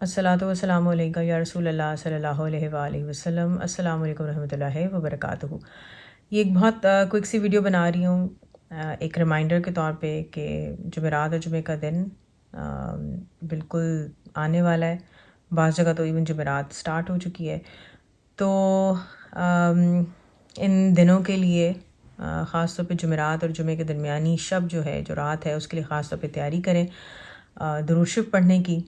الصلاۃ والسلام علیکہ یا رسول اللہ صلی اللہ علیہ وآلہ وسلم۔ السلام علیکم ورحمۃ اللہ وبرکاتہ۔ یہ ایک بہت کوئک سی ویڈیو بنا رہی ہوں ایک ریمائنڈر کے طور پہ کہ جمعرات اور جمعے کا دن بالکل آنے والا ہے۔ بعض جگہ تو ایون جمعرات سٹارٹ ہو چکی ہے، تو ان دنوں کے لیے خاص طور پہ جمعرات اور جمعے کے درمیانی شب جو ہے، جو رات ہے، اس کے لیے خاص طور پہ تیاری کریں درود شریف پڑھنے کی۔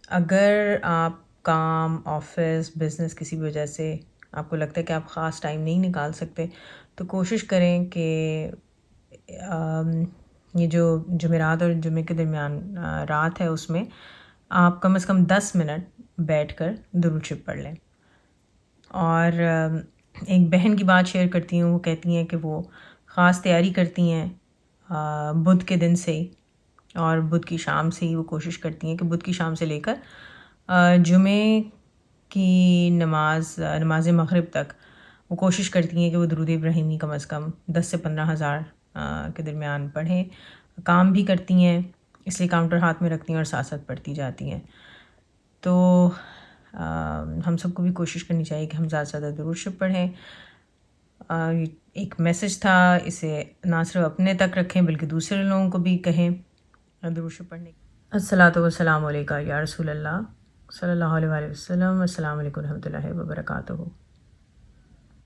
اگر آپ کام، آفس، بزنس کسی بھی وجہ سے آپ کو لگتا ہے کہ آپ خاص ٹائم نہیں نکال سکتے، تو کوشش کریں کہ یہ جو جمعرات اور جمعے کے درمیان رات ہے اس میں آپ کم از کم 10 منٹ بیٹھ کر درود شریف پڑھ لیں۔ اور ایک بہن کی بات شیئر کرتی ہوں، وہ کہتی ہیں کہ وہ خاص تیاری کرتی ہیں بدھ کے دن سے ہی، اور بدھ کی شام سے ہی وہ کوشش کرتی ہیں کہ بدھ کی شام سے لے کر جمعے کی نماز مغرب تک وہ کوشش کرتی ہیں کہ وہ درود ابراہیمی کم از کم 10 سے 15,000 کے درمیان پڑھیں۔ کام بھی کرتی ہیں، اس لیے کاؤنٹر ہاتھ میں رکھتی ہیں اور ساتھ ساتھ پڑھتی جاتی ہیں۔ تو ہم سب کو بھی کوشش کرنی چاہیے کہ ہم زیادہ سے زیادہ درود شریف پڑھیں۔ ایک میسج تھا، اسے نہ صرف اپنے تک رکھیں بلکہ دوسرے لوگوں کو بھی کہیں درود شریف پڑھنے کی۔ الصلاۃ والسلام علیکہ یا رسول اللہ صلی اللہ علیہ وآلہ وسلم۔ السلام علیکم ورحمۃ اللہ وبرکاتہ۔